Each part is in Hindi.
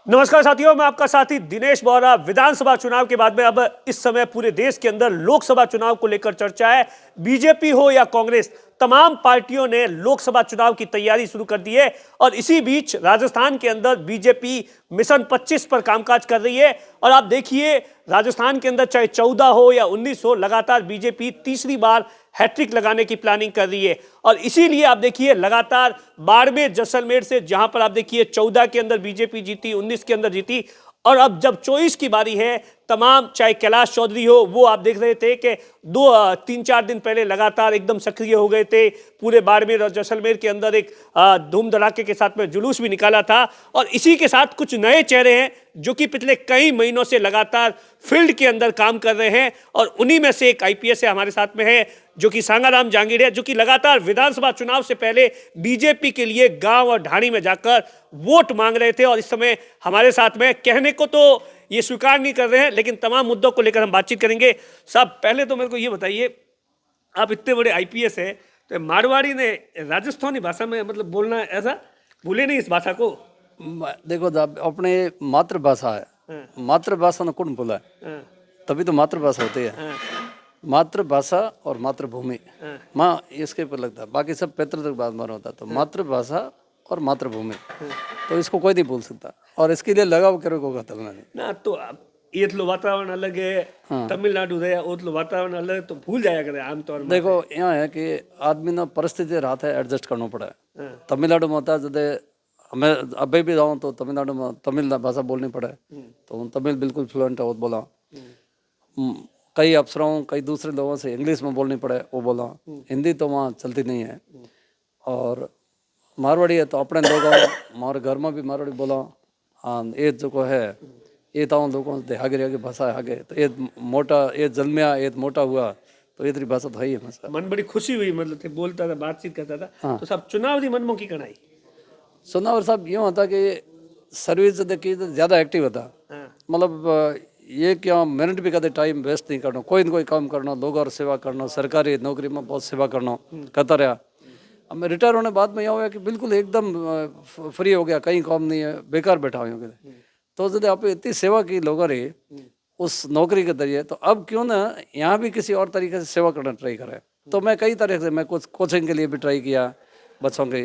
नमस्कार साथियों, मैं आपका साथी दिनेश बोहरा। विधानसभा चुनाव के बाद में अब इस समय पूरे देश के अंदर लोकसभा चुनाव को लेकर चर्चा है। बीजेपी हो या कांग्रेस, तमाम पार्टियों ने लोकसभा चुनाव की तैयारी शुरू कर दी है और इसी बीच राजस्थान के अंदर बीजेपी मिशन 25 पर कामकाज कर रही है। और आप देखिए, राजस्थान के अंदर चाहे 14 हो या 19 हो, लगातार बीजेपी तीसरी बार हैट्रिक लगाने की प्लानिंग कर रही है। और इसीलिए आप देखिए, लगातार बाड़मेर जैसलमेर से, जहां पर आप देखिए 14 के अंदर बीजेपी जीती, 19 के अंदर जीती, और अब जब 24 की बारी है, तमाम चाहे कैलाश चौधरी हो, वो आप देख रहे थे कि 3-4 दिन पहले लगातार एकदम सक्रिय हो गए थे। पूरे बाड़मेर और जैसलमेर के अंदर एक धूम धड़ाके के साथ में जुलूस भी निकाला था। और इसी के साथ कुछ नए चेहरे हैं जो कि पिछले कई महीनों से लगातार फील्ड के अंदर काम कर रहे हैं, और उन्हीं में से एक आईपीएस है, हमारे साथ में है, जो कि सांगाराम जहांगीर है, जो कि लगातार विधानसभा चुनाव से पहले बीजेपी के लिए गांव और ढाणी में जाकर वोट मांग रहे थे। और इस समय हमारे साथ में, कहने को तो ये स्वीकार नहीं कर रहे हैं, लेकिन तमाम मुद्दों को लेकर हम बातचीत करेंगे। साहब, पहले तो मेरे को ये बताइए, आप इतने बड़े आईपीएस है, तो मारवाड़ी ने राजस्थानी भाषा में मतलब बोलना, ऐसा भूले नहीं इस भाषा को? देखो अपने मातृभाषा है, मातृभाषा ने कौन बोला है? तभी तो मातृभाषा होती है। मातृभाषा और मातृभूमि, माँ इसके ऊपर लगता है, बाकी सब पैतृक बात मार होता है। तो मातृभाषा और मातृभूमि, तो इसको कोई नहीं भूल सकता, और इसके लिए लगाव करे को तमिलनाडु ना। तो ये वातावरण अलग है, तमिलनाडु है, वो वातावरण अलग है, तो भूल जाया करे आमतौर में। देखो यहाँ है कि आदमी ना परिस्थिति रात है, एडजस्ट करना पड़ा है। तमिलनाडु में होता है, जैसे मैं अभी भी जाऊँ तो तमिलनाडु में तमिल भाषा बोलनी पड़े, तो तमिल बिल्कुल फ्लुएंट है, वो बोला। कई अफसरों, कई दूसरे लोगों से इंग्लिश में बोलनी पड़े, वो बोला। हिंदी तो वहाँ चलती नहीं है। और मारवाड़ी है तो अपने लोगों, हमारे घर में भी मारवाड़ी बोला। हाँ, ये जो है ये तो लोगों से आगे आगे भाषा है आगे, तो ये मोटा, ये जन्मया, ये मोटा हुआ, तो ये भाषा तो है ही भाषा। मन बड़ी खुशी हुई, मतलब थे बोलता था, बातचीत करता था। हाँ। तो सब चुनाव दी मनमों की कढ़ाई चुनाव साहब यूँ होता कि सर्विस देखी तो ज़्यादा एक्टिव होता। मतलब ये क्या मेहनत भी करते, टाइम वेस्ट नहीं करना, कोई न कोई काम करना, लोगों और सेवा करना, सरकारी नौकरी में बहुत सेवा करना करता रहा। अब मैं रिटायर होने बाद में यह हुआ कि बिल्कुल एकदम फ्री हो गया, कहीं काम नहीं है, बेकार बैठा हुआ। तो जब आप इतनी सेवा की लोगों ने उस नौकरी के जरिए, तो अब क्यों ना यहाँ भी किसी और तरीके से सेवा करना ट्राई करें। तो मैं कई तरह से, मैं कुछ कोचिंग के लिए भी ट्राई किया बच्चों के,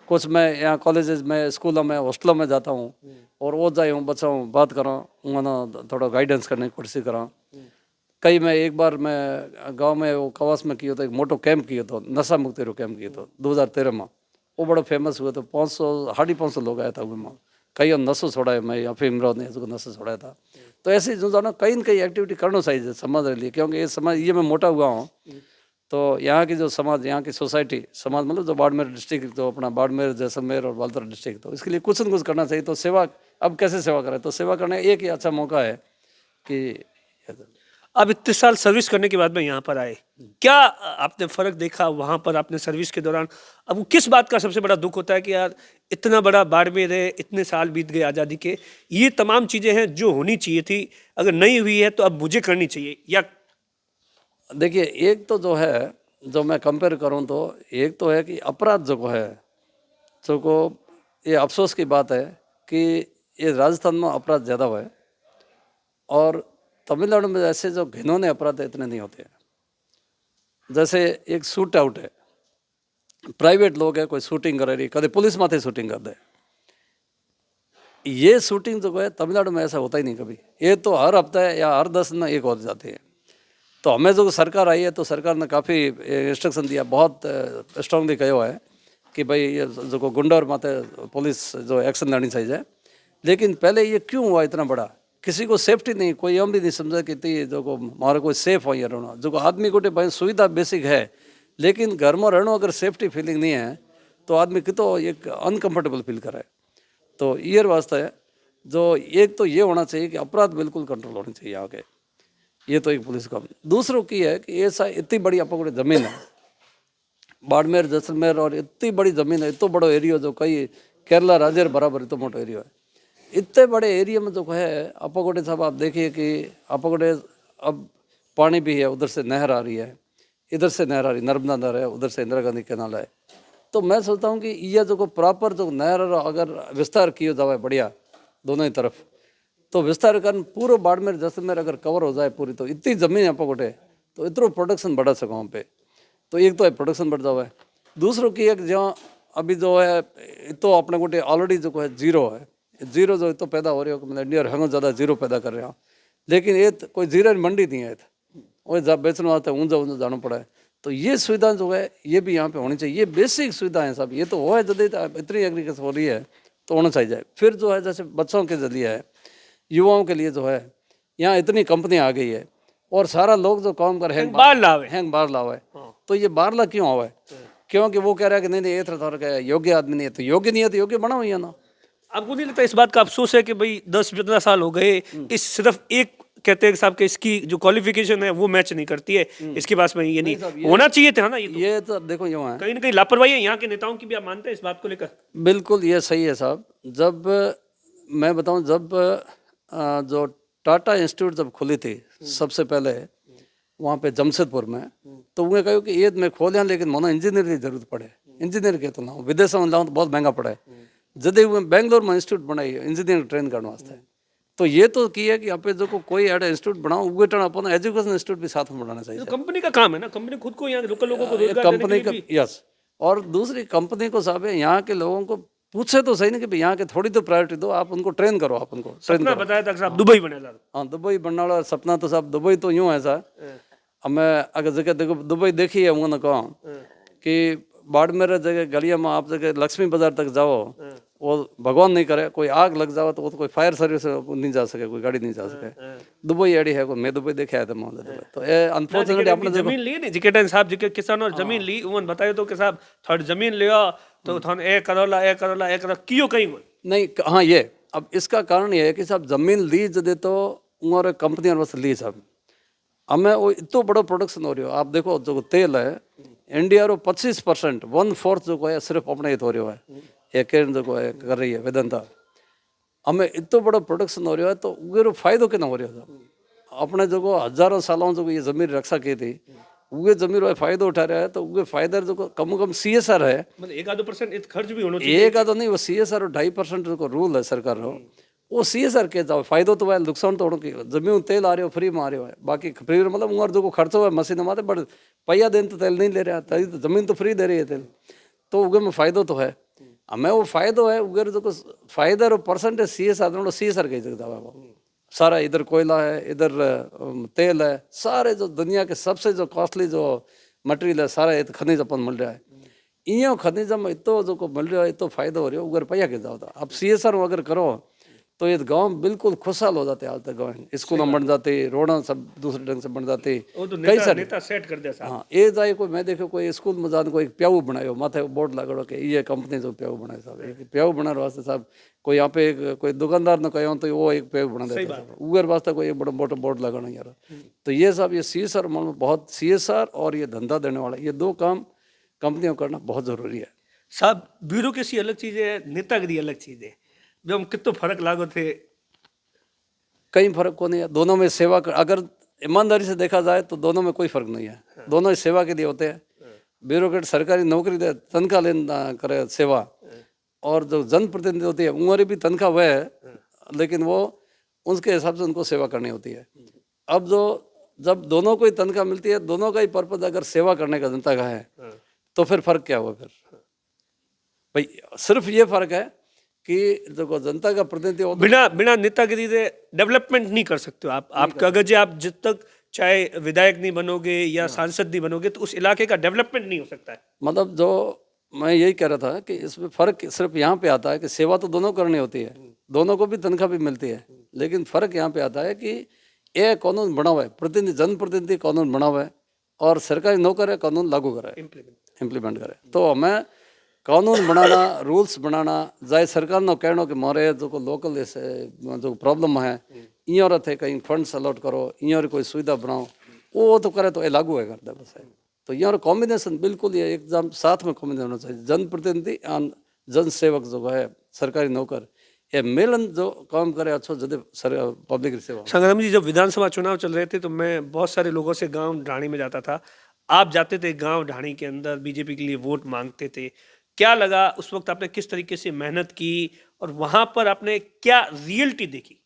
कुछ मैं यहाँ कॉलेजेस में, स्कूलों में, हॉस्टलों में जाता हूँ, और वो जाए हूँ, बच्चों बात करा, उन्होंने थोड़ा गाइडेंस करने की कोशिश करा। कई मैं एक बार मैं गांव में वो कवास में किया था, एक मोटो कैंप किया था, नशा मुक्ति कैंप किया था 2013 में। वो बड़ा फेमस हुआ था, 500-550 लोग आया था उसमें। कई नशो छोड़ाए, मैं अफीम ने उसको नशा छोड़ाया था। तो ऐसे जो ना कई न कई एक्टिविटी करना चाहिए समाज के लिए, क्योंकि ये समाज, ये मैं मोटा हुआ हूँ, तो यहाँ की जो समाज, यहाँ की सोसाइटी, समाज मतलब जो बाड़मेर डिस्ट्रिक्ट, तो अपना बाड़मेर जैसलमेर और बालतरा डिस्ट्रिक्ट, तो इसके लिए कुछ न कुछ करना चाहिए। तो सेवा, अब कैसे सेवा करें, तो सेवा करने एक ही अच्छा मौका है कि अब इतने साल सर्विस करने के बाद में यहाँ पर आए, क्या आपने फर्क देखा वहाँ पर आपने सर्विस के दौरान? अब किस बात का सबसे बड़ा दुख होता है कि यार इतना बड़ा बाड़मेर है, इतने साल बीत गए आज़ादी के, ये तमाम चीज़ें हैं जो होनी चाहिए थी, अगर नहीं हुई है तो अब मुझे करनी चाहिए? या देखिए, एक तो जो है, जो मैं कंपेयर करूं तो एक तो है कि अपराध जो है, जो को ये अफसोस की बात है कि ये राजस्थान में अपराध ज़्यादा हुआ है, और तमिलनाडु में ऐसे जो घिनौने अपराध है इतने नहीं होते हैं। जैसे एक शूट आउट है, प्राइवेट लोग है, कोई शूटिंग कर रही, कभी पुलिस माथे शूटिंग कर दे, ये शूटिंग जो है तमिलनाडु में ऐसा होता ही नहीं कभी। ये तो हर हफ्ता है या हर 10 दिन एक हो जाते हैं। तो हमें जो सरकार आई है, तो सरकार ने काफ़ी इंस्ट्रक्शन दिया, बहुत स्ट्रांगली कहा है कि भाई ये जो गुंडा और माते पुलिस जो एक्शन लेनी चाहिए। लेकिन पहले ये क्यों हुआ इतना बड़ा, किसी को सेफ्टी नहीं, कोई हम भी नहीं समझा कि जो को हमारा कोई सेफ हो ये रहना, जो को आदमी को भाई सुविधा बेसिक है, लेकिन घर में रहना अगर सेफ्टी फीलिंग नहीं है, तो आदमी की तो एक अनकम्फर्टेबल फील करे। तो ये वास्ते है जो एक तो ये होना चाहिए कि अपराध बिल्कुल कंट्रोल होनी चाहिए यहाँ के, ये तो एक पुलिस का। दूसरों की है कि ऐसा इतनी बड़ी अपनी ज़मीन है बाड़मेर जैसलमेर, और इतनी बड़ी ज़मीन है, इतना बड़ा एरिया, जो कई केरला राज्य बराबर इतना मोटा एरिया है। इतने बड़े एरिया में जो है अपगोटे साहब, आप देखिए कि अपगोटे अब पानी भी है, उधर से नहर आ रही है, इधर से नहर आ रही, नर्मदा नहर है, उधर से इंदिरा गांधी कैनाल है। तो मैं सोचता हूँ कि यह जो प्रॉपर जो नहर अगर विस्तार किया जाए बढ़िया, दोनों ही तरफ। तो विस्तारीकरण पूरा बाड़मेर जैसलमेर अगर कवर हो जाए पूरी, तो इतनी जमीन यहाँ पकड़े तो इतना प्रोडक्शन बढ़ा सको वहाँ पे। तो एक तो है प्रोडक्शन बढ़ जाओ है, दूसरों की एक जहाँ अभी जो है तो अपने गोटे ऑलरेडी जो है जीरो है, जीरो जो तो पैदा हो रही हो मतलब इंडिया हंगो ज़्यादा जीरो पैदा कर रहे हो, लेकिन ये कोई जीरो मंडी नहीं है, वो जब बेचने वास्ते ऊंचा ऊंचा जाना पड़ा है। तो ये सुविधा जो है ये भी यहाँ पे होनी चाहिए, ये बेसिक सुविधाएं सब, ये तो हो है जब इतनी एग्रीकल्चर हो रही है तो होना चाहिए। फिर जो है जैसे बच्चों के जरिए है, युवाओं के लिए जो है यहाँ इतनी कंपनियाँ आ गई है और सारा लोग जो काम कर हैंग बाहर लावे। बाहर लावा है। तो ये बाहरला क्यों हुआ है? क्योंकि वो कह रहा है कि नहीं नहीं ये थोड़ा योग्य आदमी नहीं है, तो योग्य नहीं है तो योग्य बनाओ यहाँ ना। आपको नहीं लगता इस बात का अफसोस है कि भाई 10-15 साल हो गए, इस सिर्फ एक कहते हैं कि साहब कि इसकी जो क्वालिफिकेशन है वो मैच नहीं करती है, इसके पास में ये नहीं होना चाहिए था ना, ये तो देखो यूँ है, कहीं ना कहीं लापरवाही है यहाँ के नेताओं की भी, आप मानते हैं इस बात को लेकर? बिल्कुल ये सही है साहब। जब मैं बताऊं, जब जो टाटा इंस्टीट्यूट जब खुली थी सबसे पहले वहाँ पे जमशेदपुर में, तो उन्हें कहा कि ये मैं खोल यहाँ लेकिन मोनो इंजीनियर की जरूरत पड़े, इंजीनियर के तो ना विदेशों में लाऊं तो बहुत महंगा पड़ा है। जब बेंगलोर में इंस्टीट्यूट बनाई इंजीनियर ट्रेन करने वास्ते, तो ये तो की है कि यहाँ पे जो कोई ऐसा इंस्टीट्यूट बनाओ उगे टर्न अपन एजुकेशन इंस्टीट्यूट भी साथ में बनाना चाहिए। तो कंपनी का काम है ना, कंपनी खुद को यहाँ लोकल लोगों को रोजगार देने कंपनी के का लिए भी। यस, और दूसरी कंपनी को साहब है यहाँ के लोगों को पूछे तो सही नहीं कि भाई यहाँ के थोड़ी तो प्रायोरिटी दो, आप उनको ट्रेन करो, आप उनको ट्रेन सपना करो। बताया था कि साहब दुबई बने ला। हाँ दुबई बनने वाला सपना तो साहब, दुबई तो यूँ है साहब। अब मैं अगर जगह देखो दुबई देखी है उन्होंने कहा कि बाड़मेर जगह गलिया में आप जगह लक्ष्मी बाजार तक जाओ, वो भगवान नहीं करे कोई आग लग जाओ तो वो तो कोई फायर सर्विस नहीं जा सके, कोई गाड़ी नहीं जा सके। दुबई एडी है कोई, मैं दुबई देखे आया था वहाँ दुबई। तो ये अनफॉर्चुनेटली अपने जमीन ली नहीं जिकेटन साहब, जिके किसानों जमीन ली उन्होंने बताया तो कि साहब थोड़ी जमीन लिया तो थाने ए करोला कियो कहीं नहीं। हाँ ये अब इसका कारण ये है कि साहब जमीन ली जदे तो उन्होंने कंपनियों वास्ते ली साहब, हमें वो इतना बड़ा प्रोडक्शन हो रही हो। आप देखो जो तेल है इंडिया रो 25%, 1/4 जो है सिर्फ अपने हित हो रही है, एक जो है कर रही है वेदांता। हमें इतना बड़ा प्रोडक्शन हो रहा है तो उगे फायदो कितना हो रहा है? अपने जो हजारों सालों जो ये जमीन रक्षा की थी उगे जमीन वो फायदो उठा रहा है, तो उगे फायदा जो कम CSR है, मतलब 1-2% खर्च भी होना चाहिए। एक आधो नहीं, वो CSR 2.5% जो रूल है सरकार रो, वो CSR के जाओ फायदो तो है, नुकसान तो की जमीन तेल आ रही हो फ्री में आ रही हो है, बाकी फ्री मतलब उंगार जो खर्चो है मशीन माते बट पैया दिन तो तेल नहीं ले रहा, तो जमीन तो फ्री दे रही है तेल, तो उगे में फायदो तो है। हमें वो फायदो है उगे जो फायदा रो परसेंटेज CSR कही सकता है वो सारा, इधर कोयला है, इधर तेल है, सारे जो दुनिया के सबसे जो कॉस्टली जो मटेरियल है सारा खनिज अपन मिल रहा है। इं खनिज में इतो जो मिल रहा है इतो फायदा हो रहा है, उगर पैया के जाओ था। अब CSR अगर करो तो ये गांव बिल्कुल खुशहाल हो जाते, आज तक गाँव स्कूल बन जाते, रोड सब दूसरे ढंग से बन जाते, कई सारे नेता सेट कर दिया साहब। हाँ ये जाए कोई मैं देखो कोई स्कूल में जान कोई प्याऊ बनायो माथे बोर्ड लगड़ो कि ये कंपनी जो प्याऊ बनाए साहब, एक प्याऊ बनाने वास्ते साहब कोई यहाँ पे एक कोई दुकानदार ने कहो तो वो एक प्याऊ बना देता है, उगर वास्ते कोई एक बड़ा मोटा बोर्ड लगाना यार। तो ये सब ये CSR बहुत CSR और ये धंधा देने वाला ये दो काम कंपनियों करना बहुत जरूरी है साहब। ब्यूरोक्रेसी अलग चीज है, नेतागिरी अलग चीज है, जब हम कितना फर्क लागो थे। कहीं फर्क को नहीं है, दोनों में सेवा अगर ईमानदारी से देखा जाए तो दोनों में कोई फर्क नहीं है, दोनों ही सेवा के लिए होते हैं। ब्यूरोक्रेट सरकारी नौकरी दे तनख्वाह लेना करे सेवा, और जो जनप्रतिनिधि होती है उम्र भी तनख्वाह वह है, लेकिन वो उसके हिसाब से उनको सेवा करनी होती है। अब जो जब दोनों को ही तनख्वाह मिलती है, दोनों का ही पर्पज अगर सेवा करने का जनता का है, तो फिर फर्क क्या हुआ? फिर भाई सिर्फ ये फर्क है कि जो जनता का प्रतिनिधि बिना नेतागिरी से डेवलपमेंट नहीं कर सकते हो आप अगर जो आप जब तक चाहे विधायक नहीं बनोगे या सांसद नहीं बनोगे तो उस इलाके का डेवलपमेंट नहीं हो सकता है। मतलब जो मैं यही कह रहा था कि इसमें फर्क सिर्फ यहाँ पे आता है कि सेवा तो दोनों करनी होती है, दोनों को भी तनख्वाह भी मिलती है, लेकिन फर्क यहाँ पे आता है कि ये कानून बना हुआ है, प्रतिनिधि जनप्रतिनिधि कानून बना हुआ है, और सरकारी नौकर है कानून लागू करे, इम्प्लीमेंट करे। तो हमें कानून बनाना, रूल्स बनाना, जाए सरकार ने कहना कि मारे जो लोकल जो प्रॉब्लम है इन थे कहीं फंड्स अलॉट करो, इन कोई सुविधा बनाओ, वो तो करे तो ये लागू है करते बस है। तो यहाँ कॉम्बिनेशन बिल्कुल ये एकदम साथ में कॉम्बिनेशन होना चाहिए, जनप्रतिनिधि और जन सेवक जो है सरकारी नौकर, ये मेलन जो काम करे अच्छा जदे पब्लिक सेवा। संग्राम जी, जब विधानसभा चुनाव चल रहे थे तो मैं बहुत सारे लोगों से गांव ढाणी में जाता था, आप जाते थे गांव ढाणी के अंदर बीजेपी के लिए वोट मांगते थे, क्या लगा उस वक्त, आपने किस तरीके से मेहनत की और वहां पर आपने क्या रियलिटी देखी?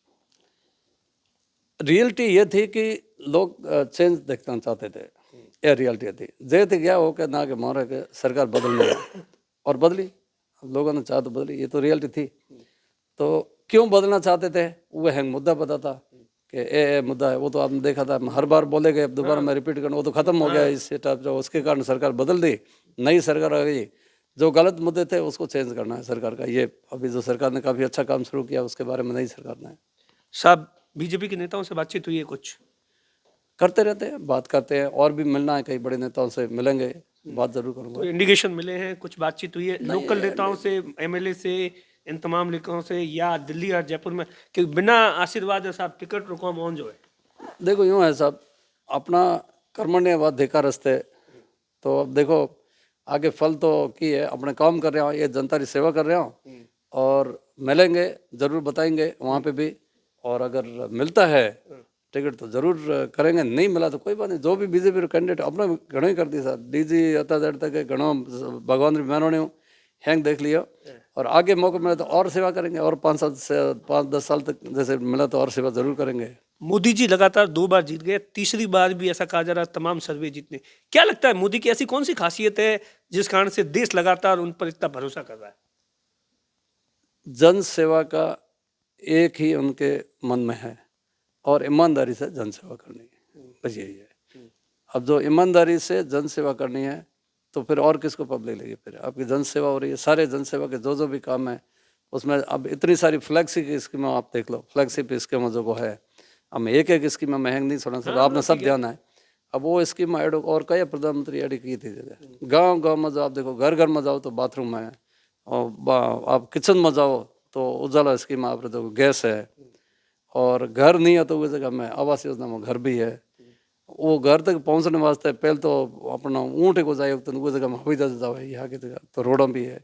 रियलिटी ये थी कि लोग चेंज देखना चाहते थे, ये रियलिटी थी। जे थे क्या हो के ना कि मारे के सरकार बदलने है और बदली, लोगों ने चाहा तो बदली, ये तो रियलिटी थी। तो क्यों बदलना चाहते थे, वो हैंग मुद्दा पता था कि ए मुद्दा है, वो तो आपने देखा था, हर बार बोले गए, दोबारा मैं रिपीट करना, वो तो खत्म हो गया इस टाइप जो, उसके कारण सरकार बदल दी, नई सरकार आ गई। जो गलत मुद्दे थे उसको चेंज करना है सरकार का, ये अभी जो सरकार ने काफ़ी अच्छा काम शुरू किया उसके बारे में नई सरकार ने साहब, बीजेपी के नेताओं से बातचीत हुई है कुछ? करते रहते हैं, बात करते हैं, और भी मिलना है, कई बड़े नेताओं से मिलेंगे, बात जरूर करूंगा। कोई इंडिकेशन मिले हैं, कुछ बातचीत हुई है लोकल नेताओं से, एमएलए से, इन तमाम नेताओं से, या दिल्ली और जयपुर में कि बिना आशीर्वाद है साहब टिकट रुको मौन जो है? देखो यूँ है साहब, अपना कर्मण्य व धिक्का रस्ते, तो अब देखो आगे फल तो की है, अपने काम कर रहा हूँ, ये जनता की सेवा कर रहा हूँ, और मिलेंगे जरूर बताएंगे वहाँ पे भी, और अगर मिलता है टिकट तो जरूर करेंगे, नहीं मिला तो कोई बात नहीं। जो भी बीजेपी कैंडिडेट अपना घणो ही कर दी सर, डीजी अता जड़ तक घणो भगवान री मेहरबानी हैंग देख लिया, और आगे मौका मिला तो और सेवा करेंगे, और 5-10 साल तक जैसे मिला तो और सेवा जरूर करेंगे। मोदी जी लगातार 2 बार जीत गए, तीसरी बार भी ऐसा कहा जा रहा है तमाम सर्वे जीतने। क्या लगता है मोदी की ऐसी कौन सी खासियत है जिस कारण से देश लगातार उन पर इतना भरोसा कर रहा है? जन सेवा का एक ही उनके मन में है, और ईमानदारी से जन सेवा करनी है, बस यही है। अब जो ईमानदारी से जन सेवा करनी है तो फिर और किसको पब्लिक लेगी, फिर आपकी जन सेवा हो रही है, सारे जन सेवा के जो भी काम है उसमें अब इतनी सारी फ्लैगशिप स्कीमें आप देख लो, फ्लैगशिप स्कीमें जो वो है, हम एक स्कीम में हैंग नहीं छोड़ना सकते, आपने सब ध्यान है। अब वो स्कीम ऐड और कई प्रधानमंत्री ऐड की थी जगह, गाँव में जो आप देखो, घर घर में जाओ तो बाथरूम है, और आप किचन में जाओ तो उजाला स्कीम आप देखो, गैस है, और घर नहीं है तो उस जगह में आवास योजना में घर भी है। वो घर तक पहुंचने वास्ते पहले तो अपना ऊँट को जाए तो उस जगह में हवाई जहाज जाओ, यहाँ की जगह तो रोड भी है,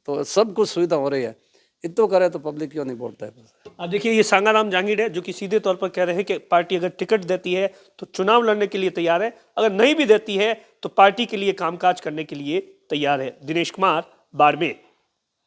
तो सब कुछ सुविधा हो रही है। इतना करे तो पब्लिक क्यों नहीं बोलता है? बस अब देखिए, ये सांगाराम जहांगीर है जो कि सीधे तौर पर कह रहे हैं कि पार्टी अगर टिकट देती है तो चुनाव लड़ने के लिए तैयार है, अगर नहीं भी देती है तो पार्टी के लिए कामकाज करने के लिए तैयार है। दिनेश कुमार, बाड़मेर।